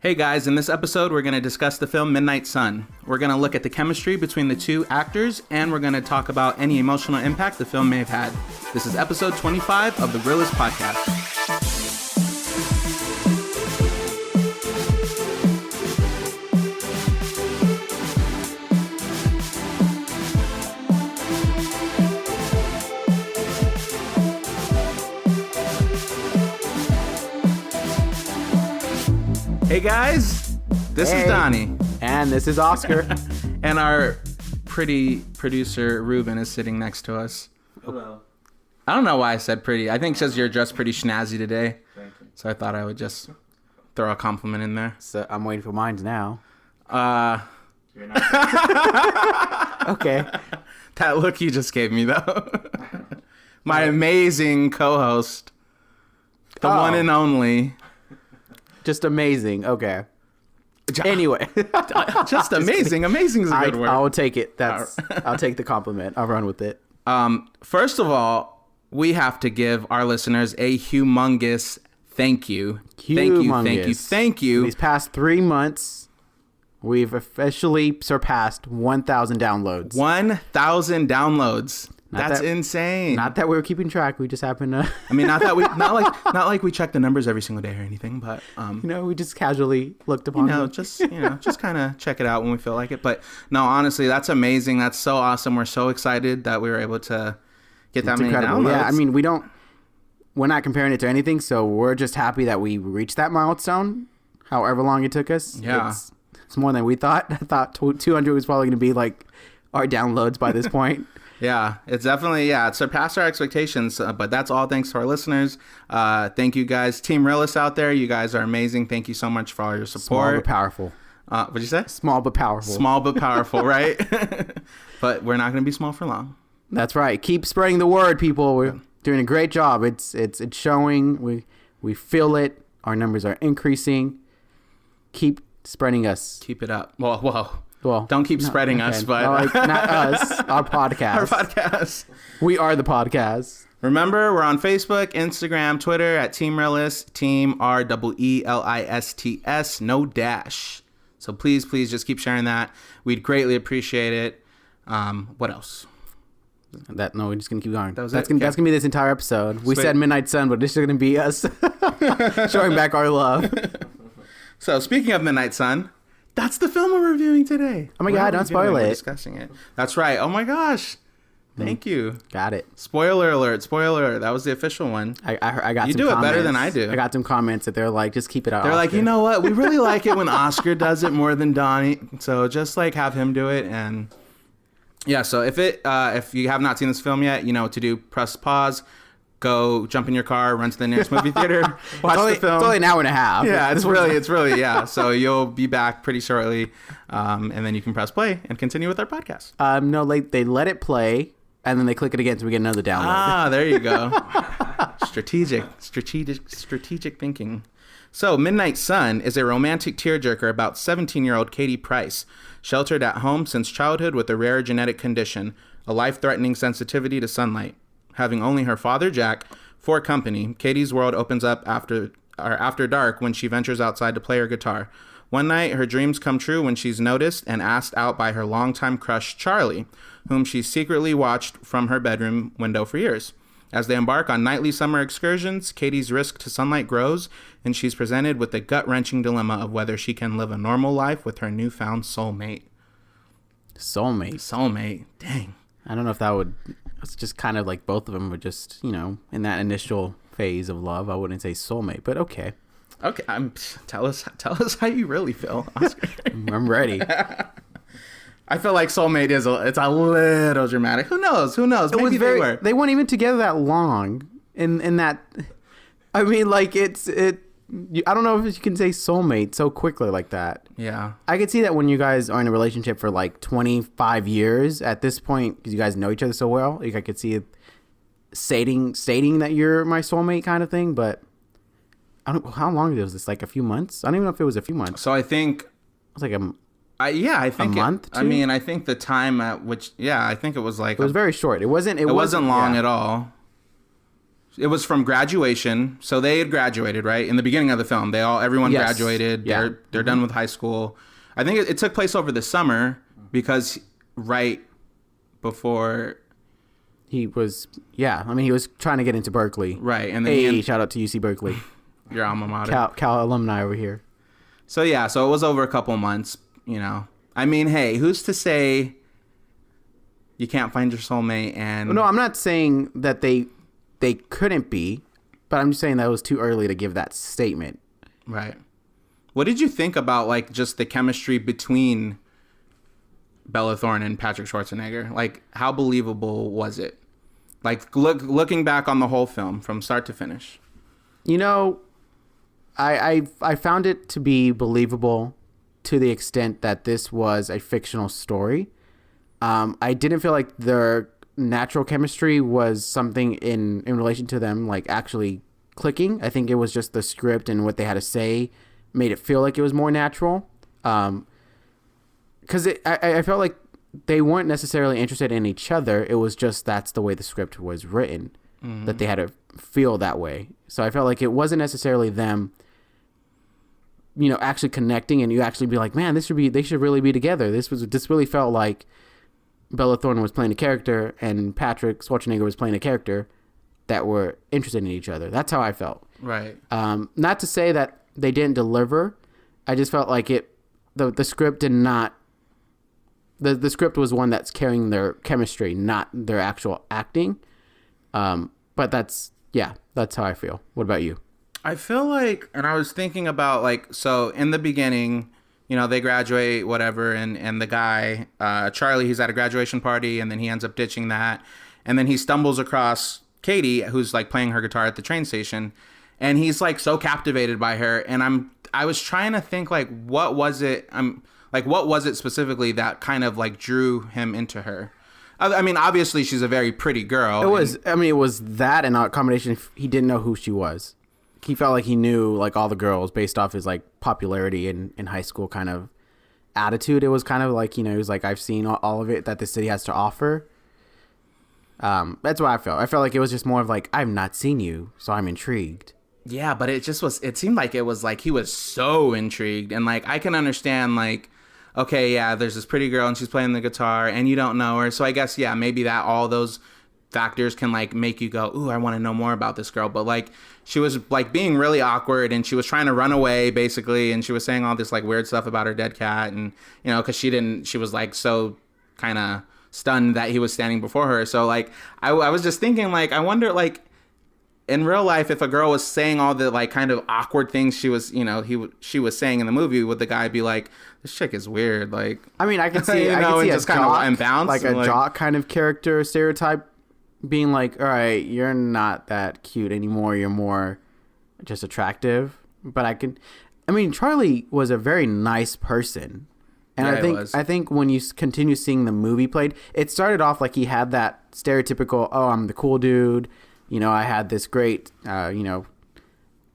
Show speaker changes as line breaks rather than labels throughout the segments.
Hey guys, in this episode, we're going to discuss the film Midnight Sun. We're going to look at the chemistry between the two actors, and we're going to talk about any emotional impact the film may have had. This is episode 25 of the Reel-ists podcast. Hey guys, this is Donnie.
And this is Oscar.
And our pretty producer, Ruben, is sitting next to us.
Hello.
I don't know why I said pretty. I think because you're dressed pretty snazzy today.
Thank you.
So I thought I would just throw a compliment in there.
So I'm waiting for mine now.
You're not.
Okay.
That look you just gave me, though. My amazing co-host. The one and only.
Just amazing. Okay. Anyway.
Just amazing. Amazing is a good word.
I will take it. I'll take the compliment. I'll run with it.
First of all, we have to give our listeners a humongous thank you. Thank you.
These past 3 months, we've officially surpassed 1,000 downloads.
1,000 downloads. That's insane.
Not that we were keeping track. We just happened to.
I mean, not like we check the numbers every single day or anything, but
we just casually looked upon them.
just kind of check it out when we feel like it. But no, honestly, that's amazing. That's so awesome. We're so excited that we were able to get that many downloads.
Yeah, I mean, we're not comparing it to anything, so we're just happy that we reached that milestone. However long it took us.
Yeah,
it's more than we thought. I thought 200 was probably going to be like our downloads by this point.
Yeah, it's definitely, it surpassed our expectations, but that's all thanks to our listeners. Thank you guys. Team Reel-ists out there, you guys are amazing. Thank you so much for all your support.
Small but powerful.
What'd you say?
Small but powerful.
Small but powerful, right? But we're not going to be small for long.
That's right. Keep spreading the word, people. We're doing a great job. It's showing. We feel it. Our numbers are increasing. Keep spreading us.
Keep it up. Well, don't keep spreading us, but...
not us, our podcast.
Our podcast.
We are the podcast.
Remember, we're on Facebook, Instagram, Twitter at Team Reel-ists, Team REELISTS, no dash. So please just keep sharing that. We'd greatly appreciate it. What else?
We're just going to keep going.
That's
going to be this entire episode. We said Midnight Sun, but this is going to be us showing back our love.
So speaking of Midnight Sun... That's the film we're reviewing today.
Oh my God, don't spoil it.
We're discussing it. That's right. Oh my gosh. Thank you.
Got it.
Spoiler alert. That was the official one.
I got
you
some
do
comments.
it better than I do.
I got some comments that they're like, just keep it out.
They're like, you know what? We really like it when Oscar does it more than Donnie. So just like have him do it. And yeah, so if you have not seen this film yet, you know what to do. Press pause. Go jump in your car, run to the nearest movie theater, watch the film.
It's only an hour and a half.
Yeah, it's really, yeah. So you'll be back pretty shortly, and then you can press play and continue with our podcast.
No, they let it play, and then they click it again so we get another download.
Ah, there you go. Strategic thinking. So Midnight Sun is a romantic tearjerker about 17-year-old Katie Price, sheltered at home since childhood with a rare genetic condition, a life-threatening sensitivity to sunlight. Having only her father, Jack, for company, Katie's world opens up after dark when she ventures outside to play her guitar. One night, her dreams come true when she's noticed and asked out by her longtime crush, Charlie, whom she secretly watched from her bedroom window for years. As they embark on nightly summer excursions, Katie's risk to sunlight grows, and she's presented with the gut-wrenching dilemma of whether she can live a normal life with her newfound soulmate. Soulmate. Dang.
I don't know if that would... It's just kind of like both of them were just, in that initial phase of love. I wouldn't say soulmate, but okay.
Okay, tell us how you really feel, Oscar.
I'm ready.
I feel like soulmate it's a little dramatic. Who knows? Maybe
they weren't even together that long. In that, I mean, like I don't know if you can say soulmate so quickly like that.
Yeah.
I could see that when you guys are in a relationship for like 25 years at this point, because you guys know each other so well. Like I could see it stating that you're my soulmate kind of thing. But I don't. How long was this? Like a few months? I don't even know if it was a few months.
So I think
it was like
I think
a month.
I mean, I think the time at which I think it was like
it was very short. It wasn't
long at all. It was from graduation. So they had graduated, right? In the beginning of the film, everyone
Yes.
graduated.
Yeah.
They're done with high school. I think it took place over the summer because right before.
He was, he was trying to get into Berkeley.
Right. And then
shout out to UC Berkeley.
Your alma mater.
Cal alumni over here.
So yeah, so it was over a couple months, you know. I mean, hey, who's to say you can't find your soulmate and...
No, I'm not saying that they couldn't be, but I'm just saying that it was too early to give that statement.
Right. What did you think about, like, just the chemistry between Bella Thorne and Patrick Schwarzenegger? Like, how believable was it? Like, looking back on the whole film from start to finish.
You know, I found it to be believable to the extent that this was a fictional story. I didn't feel like their natural chemistry was something in relation to them, like, actually clicking. I think it was just the script and what they had to say made it feel like it was more natural. Because I felt like they weren't necessarily interested in each other. It was just that's the way the script was written, that they had to feel that way. So I felt like it wasn't necessarily them, you know, actually connecting and you actually be like, man, they should really be together. This really felt like Bella Thorne was playing a character and Patrick Schwarzenegger was playing a character that were interested in each other. That's how I felt.
Right.
Not to say that they didn't deliver. I just felt like the script did not. The script was one that's carrying their chemistry, not their actual acting. But that's how I feel. What about you?
I feel like, and I was thinking about, like, so in the beginning, you know, they graduate, whatever, and the guy, Charlie, he's at a graduation party, and then he ends up ditching that. And then he stumbles across Katie, who's, like, playing her guitar at the train station. And he's, like, so captivated by her. And I was trying to think, like, what was it specifically that kind of, like, drew him into her? I mean, obviously, she's a very pretty girl.
It was that and a combination. He didn't know who she was. He felt like he knew, like, all the girls based off his, like, popularity in high school kind of attitude. It was kind of like, you know, he was like, I've seen all of it that the city has to offer. That's what I felt. I felt like it was just more of like, I've not seen you, so I'm intrigued.
Yeah, but it seemed like it was like he was so intrigued. And, like, I can understand, like, okay, yeah, there's this pretty girl and she's playing the guitar and you don't know her. So I guess, yeah, maybe that all those factors can, like, make you go, ooh, I want to know more about this girl. But, like, she was, like, being really awkward and she was trying to run away, basically. And she was saying all this, like, weird stuff about her dead cat. And, you know, because she was, like, so kind of stunned that he was standing before her. So, like, I was just thinking, like, I wonder, like, in real life, if a girl was saying all the, like, kind of awkward things she was saying in the movie, would the guy be like, this chick is weird? Like,
I mean, I can see,
I can see just kind of unbalanced,
like a jock kind of character stereotype, being like, all right, you're not that cute anymore. You're more just attractive. But I mean, Charlie was a very nice person. And
yeah,
I think when you continue seeing the movie played, it started off like he had that stereotypical, oh, I'm the cool dude. You know, I had this great,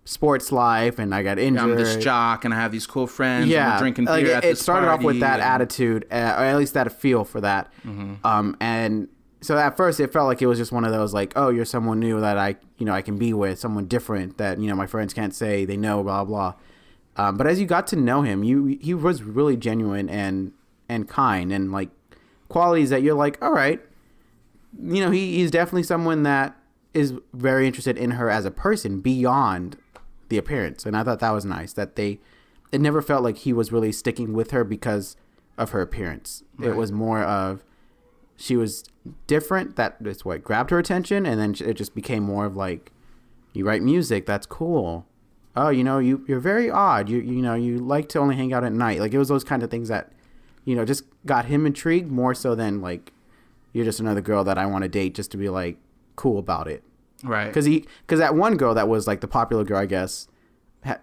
sports life, and I got injured.
I'm this jock, and I have these cool friends.
Yeah,
and we're drinking beer at this
it started
party,
off with that attitude, or at least that feel for that.
Mm-hmm.
And so at first, it felt like it was just one of those, like, oh, you're someone new that I can be with, someone different that my friends can't say they know, blah blah. But as you got to know him, he was really genuine and kind, and, like, qualities that you're like, all right, he's definitely someone that is very interested in her as a person beyond the appearance. And I thought that was nice that it never felt like he was really sticking with her because of her appearance. Right. It was more of she was different. That's what grabbed her attention. And then it just became more of like, you write music. That's cool. Oh, you're very odd. You like to only hang out at night. Like, it was those kind of things that, just got him intrigued more so than, like, you're just another girl that I want to date just to be, like, cool about it.
Right.
Because that one girl that was, like, the popular girl, I guess,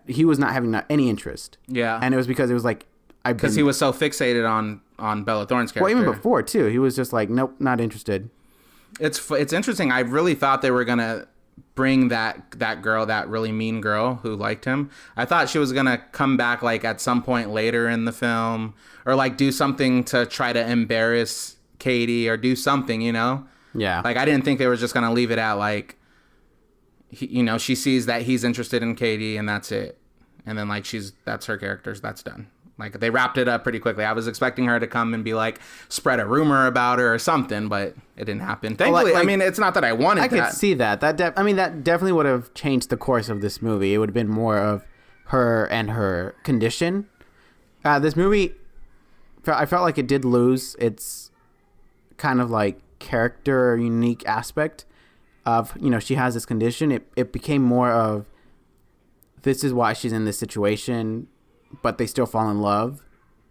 he was not having any interest.
Yeah.
And it was because it was like,
because he was so fixated on Bella Thorne's character.
Well, even before too, he was just like, nope, not interested.
It's interesting. I really thought they were gonna bring that girl, that really mean girl who liked him. I thought she was gonna come back, like, at some point later in the film, or, like, do something to try to embarrass Katie or do something,
Yeah.
Like, I didn't think they were just gonna leave it at, like, she sees that he's interested in Katie, and that's it. And then like that's her characters. That's done. Like they wrapped it up pretty quickly. I was expecting her to come and be like spread a rumor about her or something, but it didn't happen. Thankfully, I mean, it's not that I wanted.
I could see that. That definitely would have changed the course of this movie. It would have been more of her and her condition. This movie, I felt like it did lose its kind of like character unique aspect of, she has this condition. It became more of, this is why she's in this situation, but they still fall in love,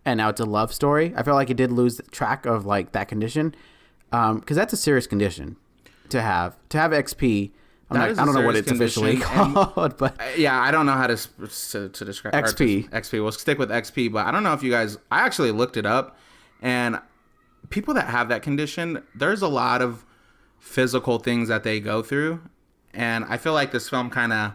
and now it's a love story. I feel like it did lose track of like that condition, because that's a serious condition to have XP. I don't know what it's officially called, but
yeah, I don't know how to describe
XP.
XP. We'll stick with XP, but I don't know if you guys. I actually looked it up, and people that have that condition, there's a lot of physical things that they go through, and I feel like this film kind of.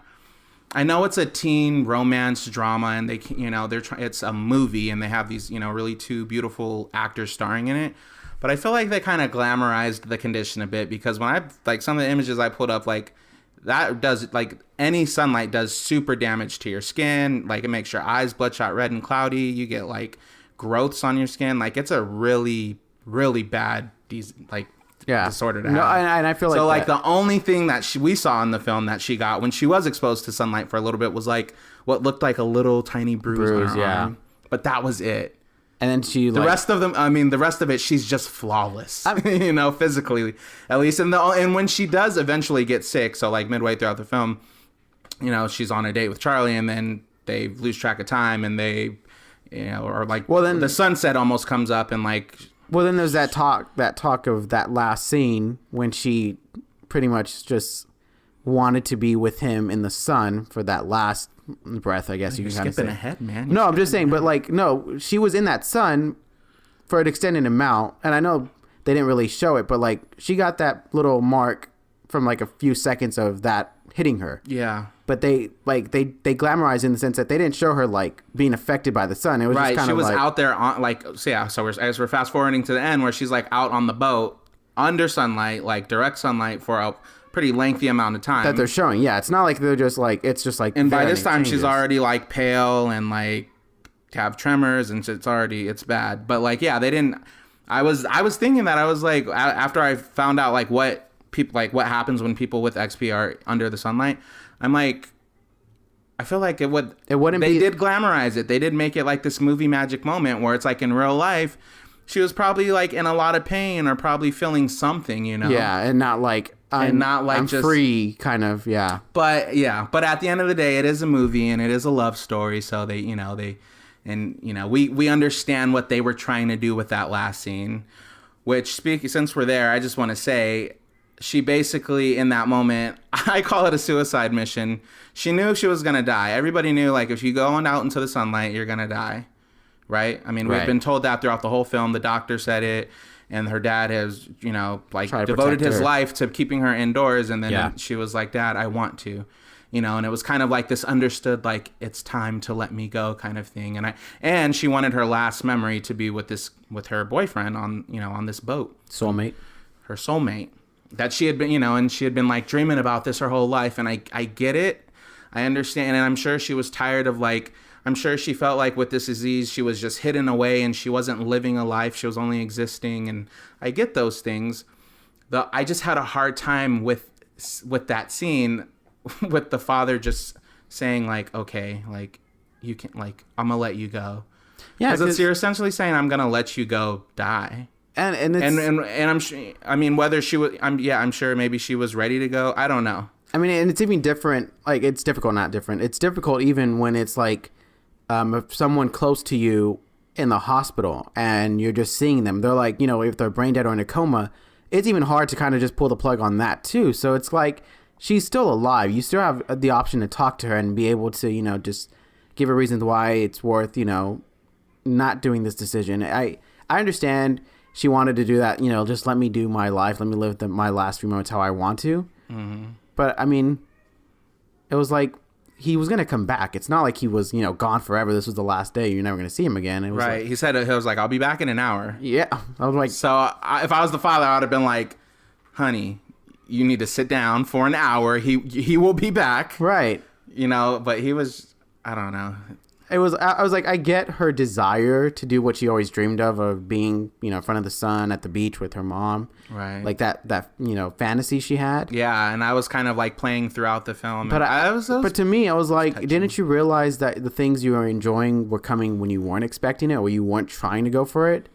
I know it's a teen romance drama, and it's a movie, and they have these, really two beautiful actors starring in it. But I feel like they kind of glamorized the condition a bit, because when some of the images I pulled up, like that does, like any sunlight does super damage to your skin. Like it makes your eyes bloodshot red and cloudy. You get like growths on your skin. Like it's a really, really bad, disorder to have.
No, and I feel like
so like the only thing that we saw in the film that she got when she was exposed to sunlight for a little bit was like what looked like a little tiny bruise on her arm. But that was it.
And then
the rest of it, she's just flawless. Physically at least. And when she does eventually get sick, so like midway throughout the film, she's on a date with Charlie, and then they lose track of time, and they, or like, well, then the sunset almost comes up, and like.
Well, then there's that talk of that last scene when she pretty much just wanted to be with him in the sun for that last breath, I guess you can kind of say.
Skipping ahead, man.
No, I'm just saying, but like, no, she was in that sun for an extended amount, and I know they didn't really show it, but like, she got that little mark from like a few seconds of that hitting her.
Yeah.
But they glamorized in the sense that they didn't show her like being affected by the sun. It was just kind
of
like,
she was out there on like, so yeah. So we're fast forwarding to the end where she's like out on the boat under sunlight, like direct sunlight for a pretty lengthy amount of time.
That they're showing. Yeah, it's not like they're just like, it's just like.
And by this time she's already like pale and like have tremors, and it's bad. But like, yeah, they didn't. I was thinking that I was like, after I found out like what happens when people with XP are under the sunlight. I'm like, I feel like they did glamorize it. They did make it like this movie magic moment where it's like in real life, she was probably like in a lot of pain or probably feeling something,
Yeah, and not like I'm just free, kind of, yeah.
But at the end of the day, it is a movie and it is a love story, so we understand what they were trying to do with that last scene. Which, since we're there, I just want to say. She basically, in that moment, I call it a suicide mission. She knew she was going to die. Everybody knew, like, if you go on out into the sunlight, you're going to die, right? I mean, we've been told that throughout the whole film. The doctor said it, and her dad has, devoted his life to keeping her indoors. And then she was like, Dad, I want to, and it was kind of like this understood, like, it's time to let me go kind of thing. And she wanted her last memory to be with her boyfriend on this boat.
Soulmate.
Her soulmate. That she had been, and she had been like dreaming about this her whole life. And I get it. I understand. And I'm sure she was tired of I'm sure she felt like with this disease, she was just hidden away and she wasn't living a life. She was only existing. And I get those things. I just had a hard time with that scene with the father just saying like, okay, like you can, like, I'm going to let you go. Yeah. Because you're essentially saying, I'm going to let you go die.
And
I'm sure. I mean, whether she was, I'm sure maybe she was ready to go. I don't know.
I mean, and it's even different. Like, it's difficult, not different. It's difficult even when it's like, if someone close to you in the hospital and you're just seeing them, they're like, if they're brain dead or in a coma, it's even hard to kind of just pull the plug on that too. So it's like she's still alive. You still have the option to talk to her and be able to, just give her reasons why it's worth, not doing this decision. I understand. She wanted to do that, just let me do my life. Let me live my last few moments how I want to. Mm-hmm. But, I mean, it was like he was going to come back. It's not like he was, gone forever. This was the last day. You're never going to see him again. It was
right. He said, I'll be back in an hour.
Yeah. I was like.
So if I was the father, I would have been like, honey, you need to sit down for an hour. He will be back.
Right.
But he was, I don't know.
I was like, I get her desire to do what she always dreamed of being, in front of the sun at the beach with her mom.
Right.
Like that fantasy she had.
Yeah, and I was kind of like playing throughout the film.
But but to me, I was like, touching. Didn't you realize that the things you were enjoying were coming when you weren't expecting it or you weren't trying to go for it?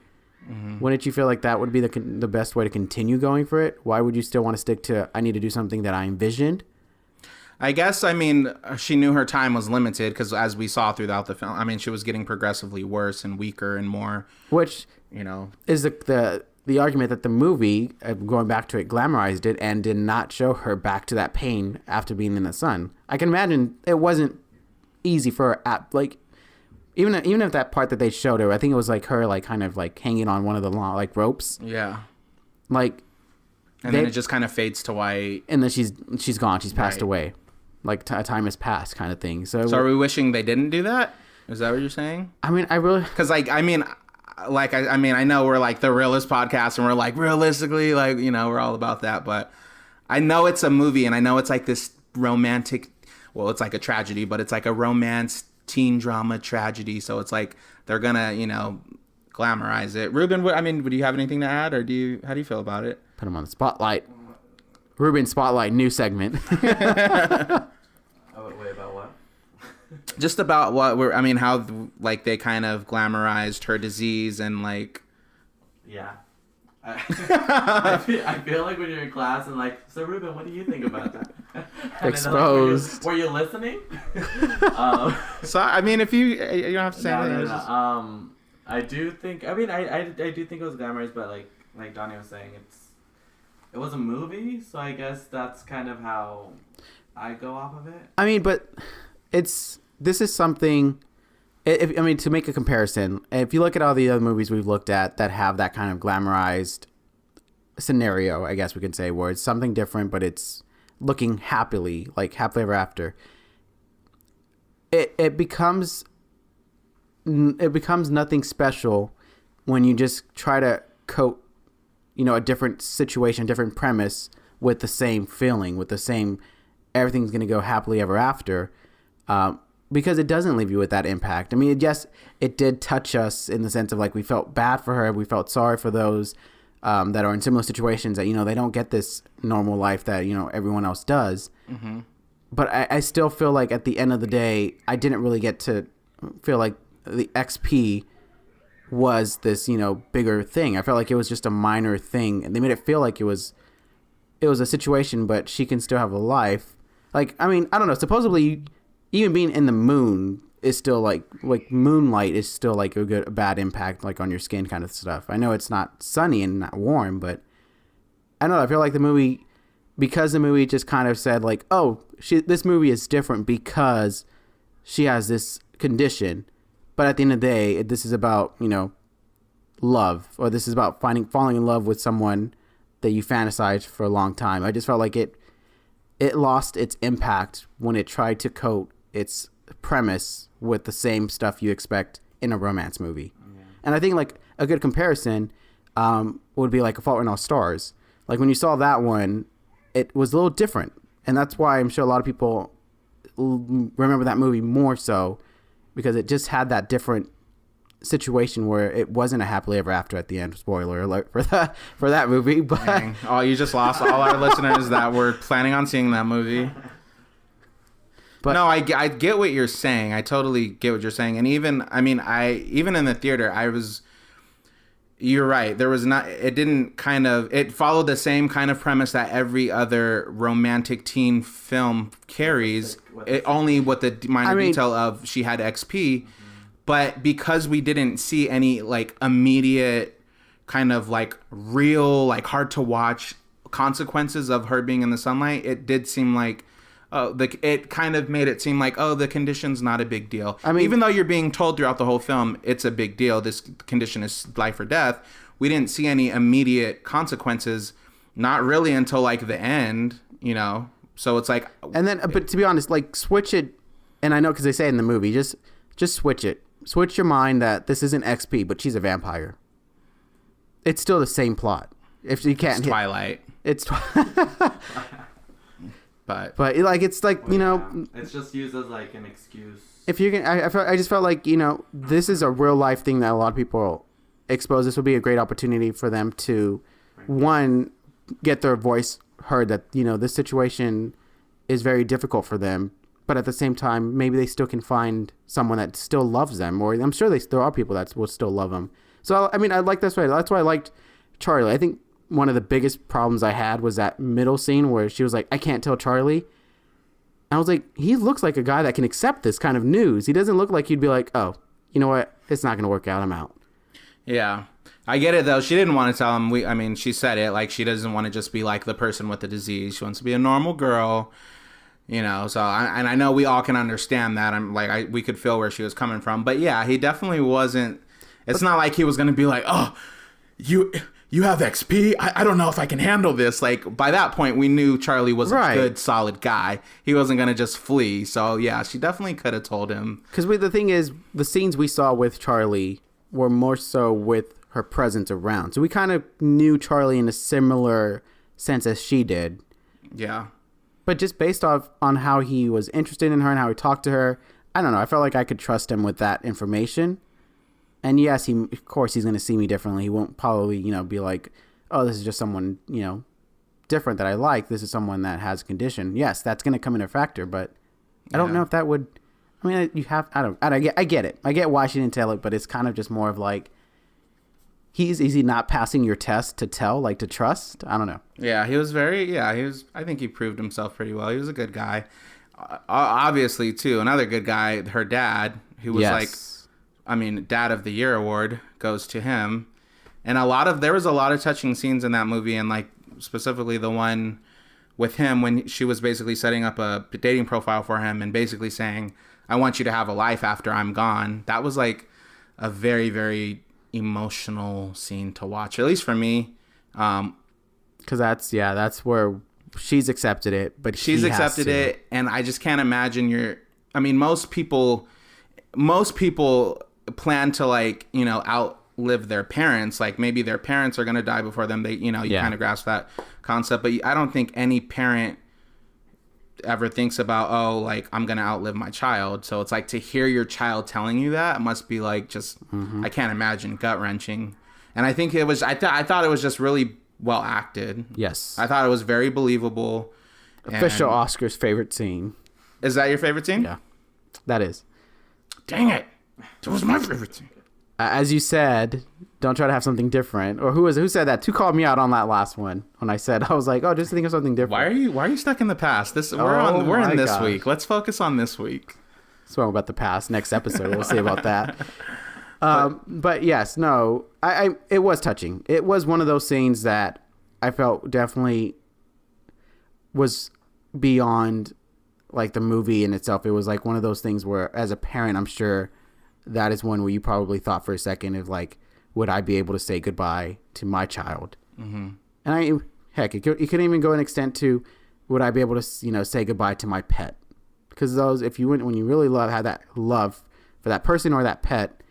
Mm-hmm. Wouldn't you feel like that would be the best way to continue going for it? Why would you still want to stick to, I need to do something that I envisioned?
I guess, she knew her time was limited because as we saw throughout the film, she was getting progressively worse and weaker and more.
Which, is the argument that the movie, going back to it, glamorized it and did not show her back to that pain after being in the sun. I can imagine it wasn't easy for her, even if that part that they showed her, I think it was like her, like kind of like hanging on one of the long, like ropes.
Yeah.
Like.
And then it just kind of fades to white.
And then she's gone. She's passed away. Like time has passed, kind of thing. So
are we wishing they didn't do that? Is that what you're saying?
I really because
I know we're like the realist podcast and we're like realistically we're all about that, but I know it's a movie and I know it's like this romantic. Well, it's like a tragedy, but it's like a romance teen drama tragedy. So it's like they're gonna glamorize it. Ruben, would you have anything to add, or how do you feel about it?
Put him on the spotlight. Ruben Spotlight, new segment.
Wait, about what?
Just about how like they kind of glamorized her disease and like.
Yeah. I feel like when you're in class and like, so Ruben, what do you think about that?
Exposed.
Were you listening?
So if you don't have to say anything.
No. I do think. I do think it was glamorized, but like Donnie was saying, it was a movie, so I guess that's kind of how I go off of it.
But this is something. To make a comparison, if you look at all the other movies we've looked at that have that kind of glamorized scenario, I guess we can say, where it's something different, but it's looking happily ever after. It becomes nothing special when you just try to coat, a different situation, different premise with the same feeling, with the same everything's going to go happily ever after. Because it doesn't leave you with that impact. Yes, it did touch us in the sense of we felt bad for her. We felt sorry for those that are in similar situations that, they don't get this normal life that, everyone else does. Mm-hmm. But I still feel like at the end of the day, I didn't really get to feel like the XP was this, bigger thing. I felt like it was just a minor thing. And they made it feel like it was a situation, but she can still have a life. I don't know. Supposedly, even being in the moon is still like moonlight is still a bad impact on your skin kind of stuff. I know it's not sunny and not warm, but I don't know. I feel like the movie just kind of said this movie is different because she has this condition, but at the end of the day, this is about love, or this is about falling in love with someone that you fantasized for a long time. I just felt like it lost its impact when it tried to coat its premise with the same stuff you expect in a romance movie. Yeah. And I think a good comparison would be A Fault in Our Stars. When you saw that one, it was a little different. And that's why I'm sure a lot of people remember that movie more so, because it just had that different situation where it wasn't a happily ever after at the end. Spoiler alert for that movie. But
dang. Oh, you just lost all our listeners that were planning on seeing that movie. But no, I get what you're saying. I totally get what you're saying. And even in the theater, you're right. There was not, it followed the same kind of premise that every other romantic teen film carries. Only with the minor detail of she had XP. Mm-hmm. But because we didn't see any immediate kind of real, hard to watch consequences of her being in the sunlight, it did seem it kind of made it seem the condition's not a big deal. Even though you're being told throughout the whole film it's a big deal, this condition is life or death, we didn't see any immediate consequences, not really until the end, So it's and
then, but to be honest, switch it, and I know because they say it in the movie, just switch it. Switch your mind that this isn't XP, but she's a vampire. It's still the same plot. If you can't
Twilight.
It's
But
like it's like
Well,
you know,
yeah. It's just used as like an excuse.
if you're gonna, I just felt like, you know, this is a real life thing that a lot of people expose. This would be a great opportunity for them to, one, get their voice heard, that, you know, this situation is very difficult for them, but at the same time, maybe they still can find someone that still loves them, or I'm sure there are people that will still love them. So I mean, I like that's why I liked Charlie. I think one of the biggest problems I had was that middle scene where she was like, I can't tell Charlie. I was like, he looks like a guy that can accept this kind of news. He doesn't look like you'd be like, oh, you know what? It's not going to work out. I'm out.
yeah, I get it though. She didn't want to tell him. I mean, she said it like she doesn't want to just be like the person with the disease. She wants to be a normal girl, you know. So I know we all can understand that. I'm like, we could feel where she was coming from. But yeah, he definitely wasn't. It's not like he was going to be like, oh, you have XP? I don't know if I can handle this. Like, by that point, we knew Charlie was a good, solid guy. He wasn't going to just flee. So, yeah, she definitely could have told him.
Because the thing is, the scenes we saw with Charlie were more so with her presence around. So we kind of knew Charlie in a similar sense as she did.
Yeah.
But just based off on how he was interested in her and how he talked to her, I don't know. I felt like I could trust him with that information. And yes, of course he's going to see me differently. He won't probably, you know, be like, oh, this is just someone, you know, different that I like. This is someone that has a condition. Yes, that's going to come in a factor, but I don't know if that would, I mean, I get it. I get why she didn't tell it, but it's kind of just more of like, is he not passing your test to tell, like to trust? I don't know.
Yeah, I think he proved himself pretty well. He was a good guy. Obviously, too, another good guy, her dad, who was like, I mean, Dad of the Year award goes to him. And there was a lot of touching scenes in that movie, and like specifically the one with him when she was basically setting up a dating profile for him and basically saying, I want you to have a life after I'm gone. That was like a very, very emotional scene to watch, at least for me.
Because that's where she's accepted it, but
she's accepted it. And I just can't imagine most people plan to, like, you know, outlive their parents. Like, maybe their parents are going to die before them. They, you know, you kind of grasp that concept. But I don't think any parent ever thinks about, oh, like, I'm going to outlive my child. So it's like, to hear your child telling you that, it must be like just, I can't imagine, gut-wrenching. And I think it was, I thought it was just really well acted.
Yes.
I thought it was very believable.
Official Oscar's favorite scene.
Is that your favorite scene?
Yeah, that is.
Dang it. That was my favorite scene.
As you said, don't try to have something different. Or who said that? Two called me out on that last one when I said, I was like, oh, just think of something different.
Why are you stuck in the past? We're in this week. Let's focus on this week.
So about the past. Next episode, we'll see about that. But yes, no, it was touching. It was one of those scenes that I felt definitely was beyond like the movie in itself. It was like one of those things where, as a parent, I'm sure that is one where you probably thought for a second of like, would I be able to say goodbye to my child? Mm-hmm. And it could even go an extent to, would I be able to, you know, say goodbye to my pet? Because when you really had that love for that person or that pet,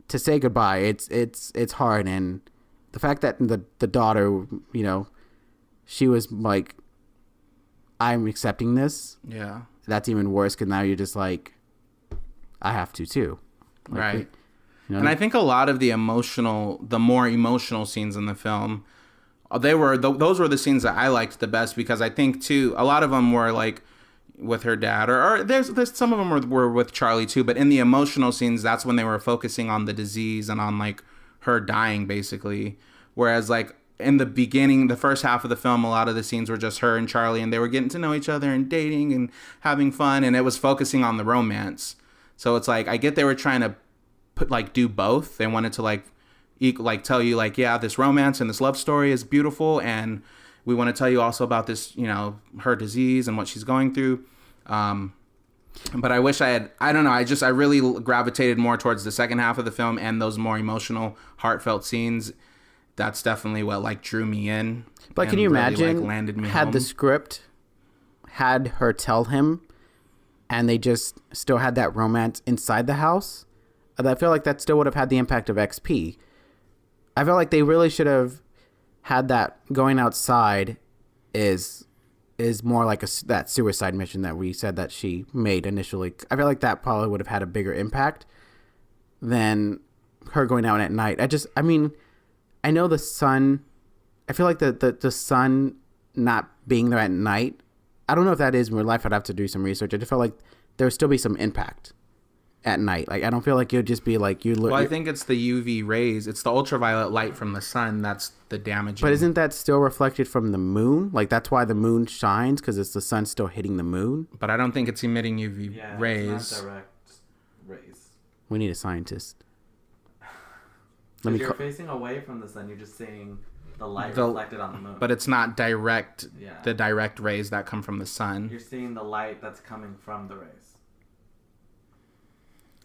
to say goodbye, it's hard. And the fact that the daughter, you know, she was like, I'm accepting this.
Yeah. That's
even worse, because now you're just like, I have to too. Like,
right.
You know?
And I think a lot of the more emotional scenes in the film, those were the scenes that I liked the best, because I think too, a lot of them were like with her dad, or there's some of them were with Charlie too, but in the emotional scenes, that's when they were focusing on the disease and on like her dying basically. Whereas like in the beginning, the first half of the film, a lot of the scenes were just her and Charlie, and they were getting to know each other and dating and having fun, and it was focusing on the romance. So it's like, I get they were trying to do both. They wanted to tell you like, yeah, this romance and this love story is beautiful, and we want to tell you also about this, you know, her disease and what she's going through. But I wish I don't know, I really gravitated more towards the second half of the film and those more emotional, heartfelt scenes. That's definitely what like drew me in.
But can you imagine,
like, landed me
had
home.
The script had her tell him, and they just still had that romance inside the house, I feel like that still would have had the impact of XP. I feel like they really should have had that going outside is more like that suicide mission that we said that she made initially. I feel like that probably would have had a bigger impact than her going out at night. I mean, I know the sun. I feel like the sun not being there at night. I don't know if that is in real life. I'd have to do some research. I just felt like there would still be some impact at night. Like, I don't feel like it would just be like you look.
Well, I think it's the UV rays. It's the ultraviolet light from the sun that's the damaging.
But isn't that still reflected from the moon? Like, that's why the moon shines, because it's the sun still hitting the moon.
But I don't think it's emitting UV rays.
It's not direct rays.
We need a scientist.
If you're facing away from the sun, you're just seeing the light reflected on the moon.
But it's not direct. Yeah. The direct rays that come from the sun.
You're seeing the light that's coming from the rays.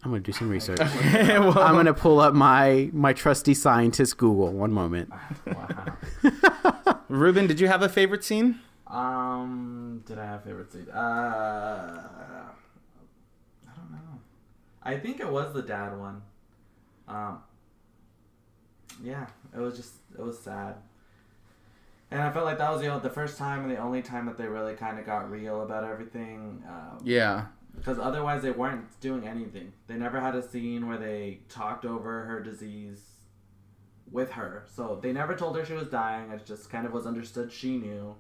I'm going to do some research. Well, I'm going to pull up my trusty scientist Google. One moment.
Wow.
Ruben, did you have a favorite scene?
Did I have a favorite scene? I don't know. I think it was the dad one. Yeah, it was sad. And I felt like that was the first time and the only time that they really kind of got real about everything.
Yeah.
Because otherwise they weren't doing anything. They never had a scene where they talked over her disease with her. So they never told her she was dying. It just kind of was understood she knew.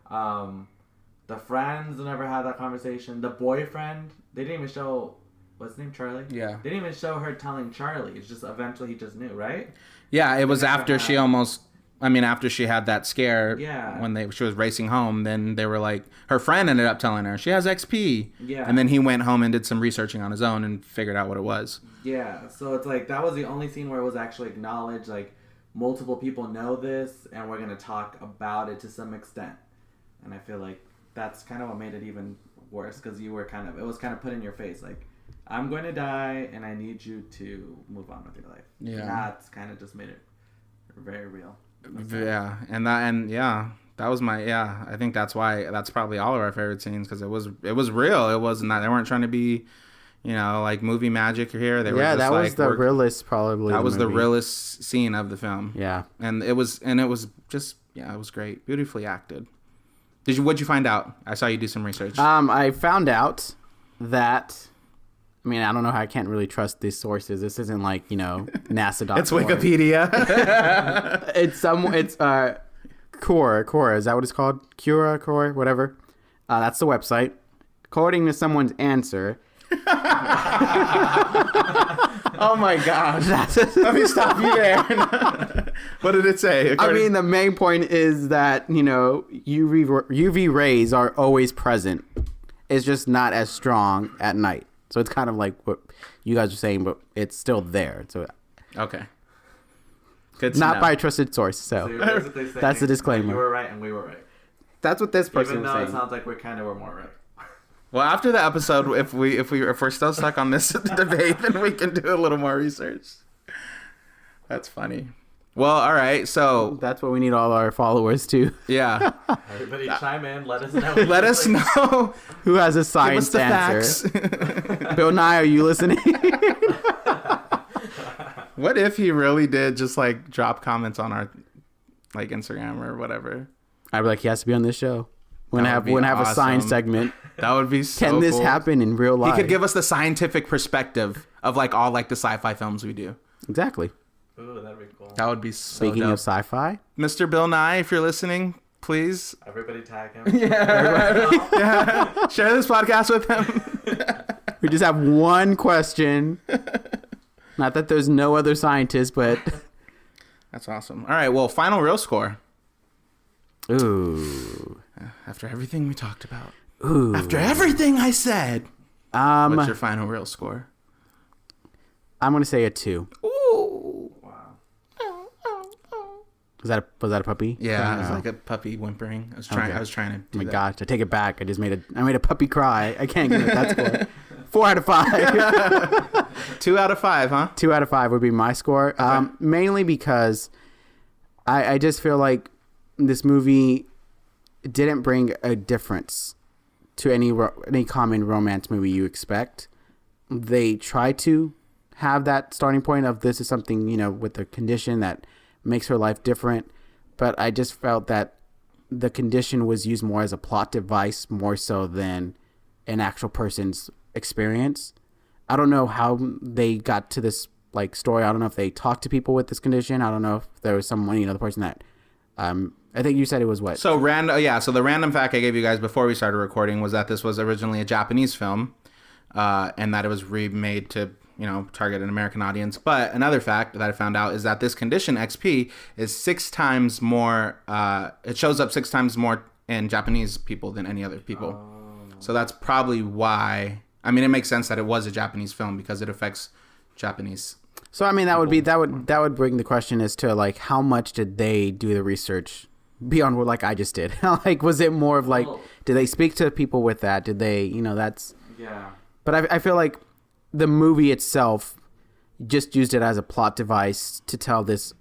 The friends never had that conversation. The boyfriend, they didn't even show... What's his name? Charlie?
Yeah.
They didn't even show her telling Charlie. It's just eventually he just knew, right?
Yeah, it was after she almost... after she had that scare, when she was racing home, then they were like, her friend ended up telling her she has XP. Yeah. And then he went home and did some researching on his own and figured out what it was.
Yeah. So it's like, that was the only scene where it was actually acknowledged, like, multiple people know this and we're going to talk about it to some extent. And I feel like that's kind of what made it even worse, because it was kind of put in your face, like, I'm going to die and I need you to move on with your life. Yeah. And that's kind of just made it very real.
Yeah, that was I think that's probably all of our favorite scenes, because it was real. It wasn't that they weren't trying to be, like movie magic here. They were just
that was the realest probably.
That was the realest scene of the film.
Yeah,
and it was just it was great, beautifully acted. What'd you find out? I saw you do some research.
I found out that. I mean, I don't know how I can't really trust these sources. This isn't like, NASA.org.
It's Wikipedia.
It's Quora. Is that what it's called? Quora, whatever. That's the website. According to someone's answer.
Oh my gosh. Let me stop you there. What did it say?
The main point is that, UV rays are always present. It's just not as strong at night. So it's kind of like what you guys are saying, but it's still there. So
okay, good.
Not by a trusted source. So that's the disclaimer.
You were right, and we were right.
That's what this person was saying.
Even though it sounds like we kind of were more right.
Well, after the episode, if we're still stuck on this debate, then we can do a little more research. That's funny. Well, all right, so
that's what we need all our followers to.
Yeah.
Everybody chime in. Let us know.
Let us know
who has a science answer. Bill Nye, are you listening?
What if he really did just like drop comments on our like Instagram or whatever?
I'd be like, he has to be on this show. We're gonna have a science segment.
That would be so
Can this
cool.
happen in real life?
He could give us the scientific perspective of like all like the sci-fi films we do.
Exactly.
Ooh, that'd be cool.
That would be so
Speaking
dope.
of sci-fi,
Mr. Bill Nye, if you're listening, please.
Everybody tag him.
Yeah. Share this podcast with him.
We just have one question. Not that there's no other scientists, but
that's awesome. All right, well, final real score.
Ooh.
After everything we talked about.
Ooh.
After everything I said. What's your final real score?
I'm gonna say a 2.
Ooh.
Wow.
Was that a puppy?
Yeah, it was like a puppy whimpering. I was trying to do
Oh my
that.
gosh, I take it back. I made a puppy cry. I can't give it that score. 4 out of 5.
2 out of 5, huh?
2 out of 5 would be my score. Okay. Mainly because I just feel like this movie didn't bring a difference to any common romance movie you expect. They try to have that starting point of this is something, with a condition that makes her life different, but I just felt that the condition was used more as a plot device more so than an actual person's experience. I don't know how they got to this like story. I don't know if they talked to people with this condition. I don't know if there was someone, the person that I think you said it was what?
So so the random fact I gave you guys before we started recording was that this was originally a Japanese film, and that it was remade to target an American audience. But another fact that I found out is that this condition XP is 6 times more. It shows up 6 times more in Japanese people than any other people. So that's probably why. I mean, it makes sense that it was a Japanese film because it affects Japanese.
So I mean, that would bring the question as to like how much did they do the research beyond what like I just did? Like, was it more of like, did they speak to people with that? Did they, that's
yeah.
But I feel like the movie itself just used it as a plot device to tell this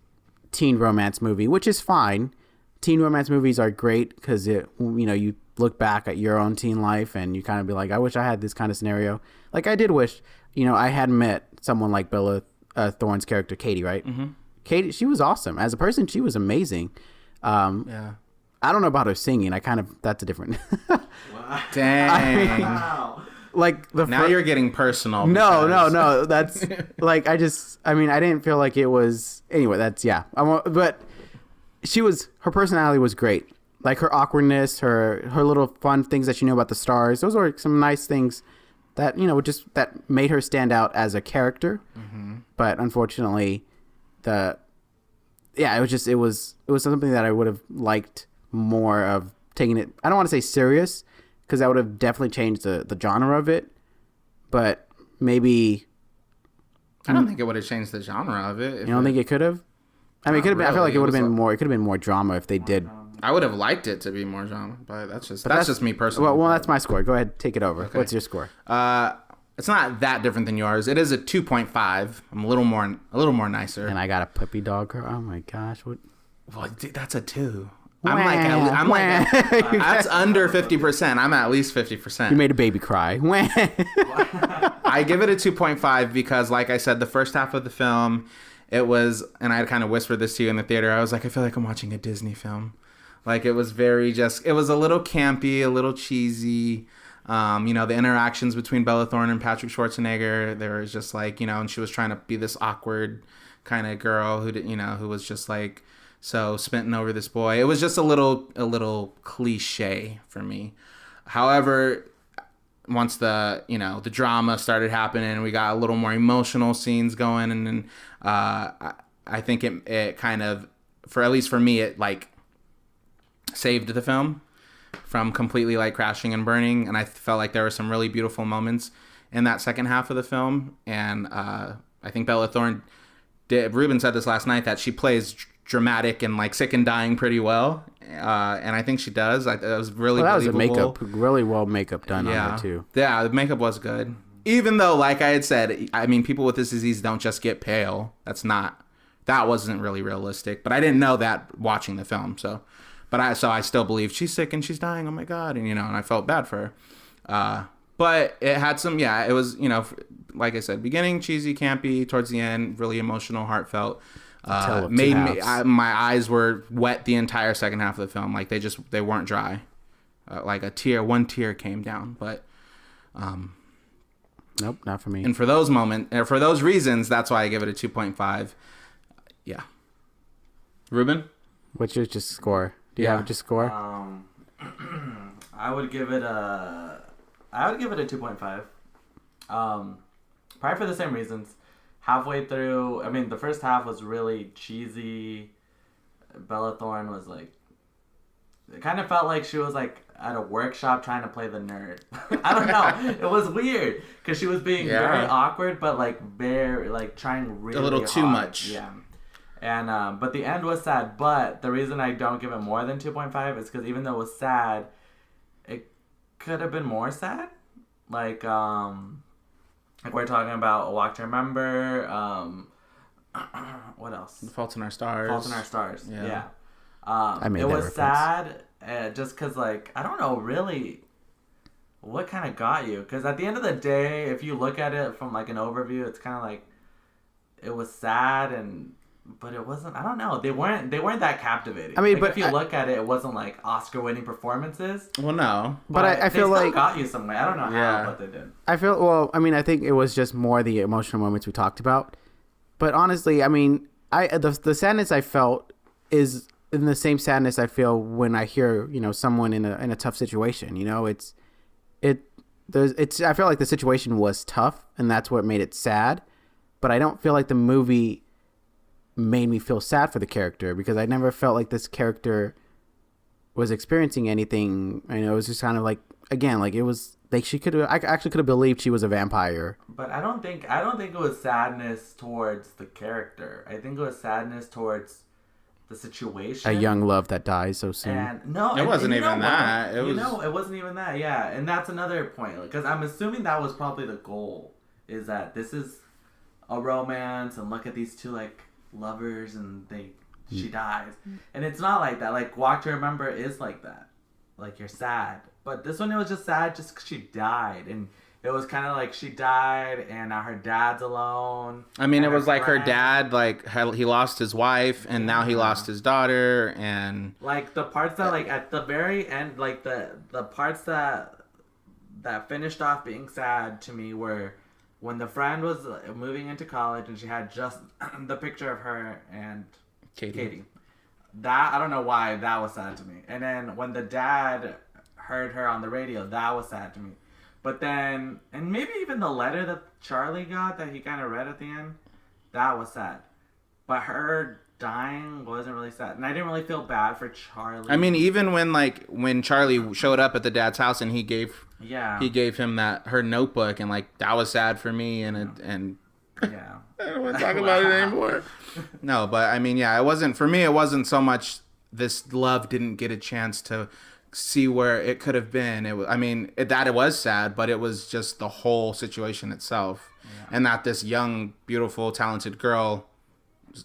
teen romance movie, which is fine. Teen romance movies are great because you look back at your own teen life and you kind of be like, I wish I had this kind of scenario. Like I did wish, I had met someone like Bella Thorne's character, Katie, right? Mm-hmm. Katie, she was awesome. As a person, she was amazing.
Yeah.
I don't know about her singing. That's a different.
Wow.
Dang.
Wow.
Like
now you're getting personal.
No. That's like I didn't feel like it was. Anyway, that's yeah. But her personality was great. Like her awkwardness, her little fun things that she knew about the stars. Those were some nice things that that made her stand out as a character. Mm-hmm. But unfortunately, it was something that I would have liked more of taking it. I don't want to say serious because that would have definitely changed the genre of it. But maybe
I don't think it would have changed the genre of it.
You don't think it could have? I mean, it could have been. I feel like it would have been more. It could have been more drama if they did.
I would have liked it to be more drama, but that's just me personally.
Well, that's my score. Go ahead, take it over. Okay. What's your score?
It's not that different than yours. It is a 2.5. I'm a little more nicer.
And I got a puppy dog. Oh my gosh! What?
Well, that's a 2. I'm like that's under 50%. I'm at least 50%.
You made a baby cry.
I give it a 2.5 because, like I said, the first half of the film, it was, and I kind of whispered this to you in the theater. I was like, I feel like I'm watching a Disney film. Like it was it was a little campy, a little cheesy. The interactions between Bella Thorne and Patrick Schwarzenegger, there was just like, and she was trying to be this awkward kind of girl who was just like so smitten over this boy. It was just a little cliche for me. However, once the drama started happening, we got a little more emotional scenes going, and then I think it kind of, at least for me, it like saved the film from completely like crashing and burning. And I felt like there were some really beautiful moments in that second half of the film. And I think Bella Thorne Ruben said this last night, that she plays dramatic and like sick and dying pretty well. And I think she does. It was really believable.
Really well makeup done on it too.
Yeah, the makeup was good. Even though, like I had said, I mean, people with this disease don't just get pale. That wasn't really realistic. But I didn't know that watching the film. So I still believe she's sick and she's dying. Oh my God. And, and I felt bad for her. But it had some, it was, like I said, beginning cheesy, campy, towards the end, really emotional, heartfelt. My eyes were wet the entire second half of the film. Like they weren't dry. Like one tear came down, but,
nope, not for me.
And for those reasons, that's why I give it a 2.5. Yeah. Ruben?
What's your score? Do you have a score?
I would give it a 2.5. Probably for the same reasons. Halfway through, I mean, the first half was really cheesy. Bella Thorne was like, it kind of felt like she was like at a workshop trying to play the nerd. I don't know. It was weird because she was being very awkward, but like very like trying really
a little
hard.
Too much.
Yeah. And but the end was sad. But the reason I don't give it more than 2.5 is because even though it was sad, it could have been more sad. Like we're talking about A Walk to Remember. What else?
Fault in Our Stars.
Fault in Our Stars. Yeah.
It
was sad just because, like, I don't know really what kind of got you. Because at the end of the day, if you look at it from, like, an overview, it's kind of like it was sad and But it wasn't. I don't know. They weren't that captivating.
I mean,
like,
but
if you look at it, it wasn't like Oscar-winning performances.
Well, no.
But I feel
they
like
still got you some way. I don't know how, but they did.
I feel well. I mean, I think it was just more the emotional moments we talked about. But honestly, I mean, the sadness I felt is in the same sadness I feel when I hear someone in a tough situation. I feel like the situation was tough, and that's what made it sad. But I don't feel like the movie made me feel sad for the character, because I never felt like this character was experiencing anything. It was just kind of like, again, like it was like I actually could have believed she was a vampire.
But I don't think it was sadness towards the character. I think it was sadness towards the situation.
A young love that dies so soon.
And no,
it wasn't even that.
It wasn't even that. Yeah, and that's another point, because I'm assuming that was probably the goal, is that this is a romance, and look at these two like lovers, and she dies, and it's not like that. Like Walk to Remember is like that, like you're sad, but this one, it was just sad just because she died, and it was kind of like she died and now her dad's alone.
I mean, it was like her dad, like he lost his wife, and now he lost his daughter, and
like the parts that like at the very end, like the parts that finished off being sad to me were when the friend was moving into college and she had just the picture of her and Katie. That, I don't know why that was sad to me. And then when the dad heard her on the radio, that was sad to me. But then, and maybe even the letter that Charlie got that he kind of read at the end, that was sad. But her dying wasn't really sad. And I didn't really feel bad for Charlie.
I mean, even when Charlie showed up at the dad's house and he gave him her notebook, and like that was sad for me, and
yeah.
I don't want to talk about it anymore. No, but I mean, yeah, it wasn't so much this love didn't get a chance to see where it could have been. It was sad, but it was just the whole situation itself, and that this young, beautiful, talented girl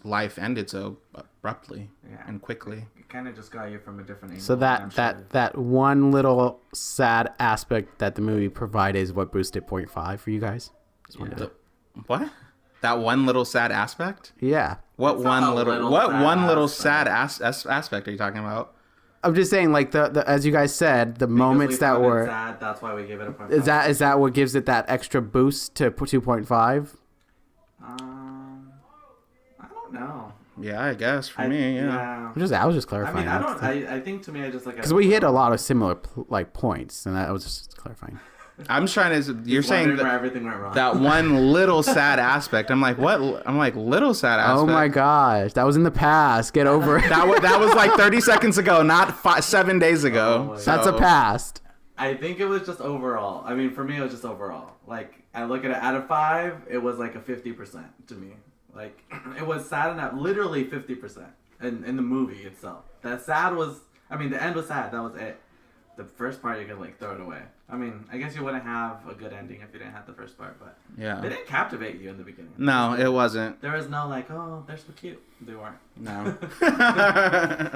life ended so abruptly and quickly.
It kind of just got you from a different angle.
So that one little sad aspect that the movie provided is what boosted 0.5 for you guys.
What? That one little sad aspect?
Yeah.
What one little sad aspect are you talking about?
I'm just saying, like the as you guys said, the moments that were
sad. That's why we give it a 0.5.
Is that what gives it that extra boost to 2.5?
I don't know.
Yeah, I guess for me, yeah.
I was just clarifying.
I think to me, I just like
because we hit a lot of similar points, and I was just clarifying.
I'm trying to. You're saying
where everything went wrong.
That one little sad aspect. I'm like, what? I'm like, little sad aspect.
Oh my gosh, that was in the past. Get over it.
that was like 30 seconds ago, not 7 days ago.
That's a past.
I think it was just overall. I mean, for me, it was just overall. Like, I look at it out of 5, it was like a 50% to me. Like, it was sad enough, literally 50% in the movie itself. The end was sad. That was it. The first part, you could like throw it away. I mean, I guess you wouldn't have a good ending if you didn't have the first part, but
yeah,
they didn't captivate you in the beginning.
No, it wasn't.
There was no like, oh, they're so cute. They weren't.
No.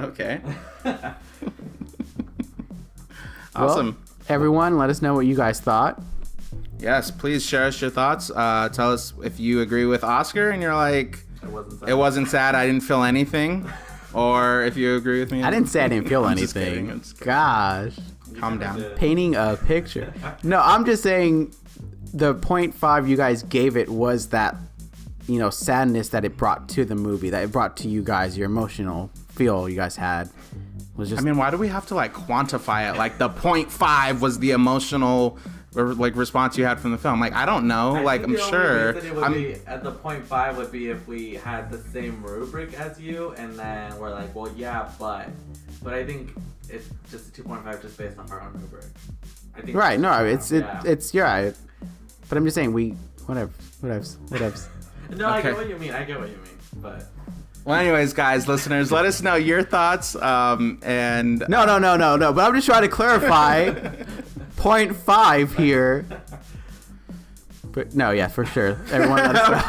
Okay. Awesome.
Well, everyone, let us know what you guys thought.
Yes, please share us your thoughts. Tell us if you agree with Oscar and you're like, it wasn't sad. I didn't feel anything. Or if you agree with me.
I didn't say I didn't feel anything.
I'm just kidding.
Gosh.
Calm down.
Painting a picture. No, I'm just saying the 0.5 you guys gave it was that, sadness that it brought to the movie, that it brought to you guys, your emotional feel you guys had. Was just.
I mean, why do we have to like quantify it? Like the 0.5 was the emotional like response you had from the film. Like, I don't know. I'm sure.
At the 0.5 would be if we had the same rubric as you, and then we're like, well, yeah, but I think it's just a 2.5 just based on our own rubric. I think.
Right. No, it's you're right. But I'm just saying whatever.
No, I get what you mean. But.
Well, anyways, guys, listeners, let us know your thoughts. And
no. But I'm just trying to clarify. 0.5 here. But no, yeah, for sure. Everyone let us know.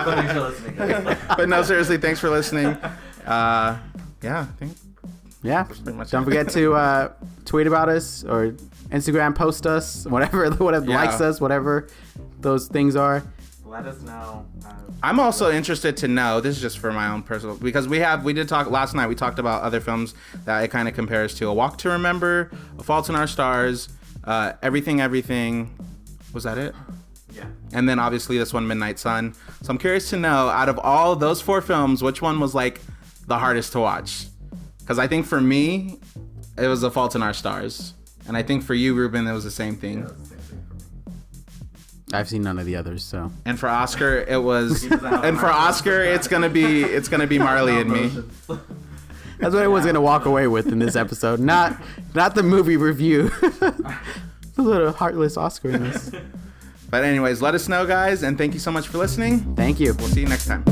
But thanks for listening.
But no, seriously, thanks for listening. I think.
Yeah. Don't forget to tweet about us or Instagram post us, whatever likes us, whatever those things are.
Let us know.
I'm also interested to know, this is just for my own personal, because we did talk last night, we talked about other films that it kind of compares to: A Walk to Remember, A Fault in Our Stars, Everything. Was that it?
Yeah.
And then obviously this one, Midnight Sun. So I'm curious to know, out of all those 4 films, which one was like the hardest to watch? Because I think for me, it was A Fault in Our Stars. And I think for you, Ruben, it was the same thing.
Yeah, it was the same thing for me.
I've seen none of the others, so.
And for Oscar, it was.
He doesn't have
And for Oscar, it's gonna be Marley and me.
That's what I was gonna walk away with in this episode. Not the movie review. A little heartless Oscar in this.
But anyways, let us know, guys, and thank you so much for listening.
Thank you.
We'll see you next time.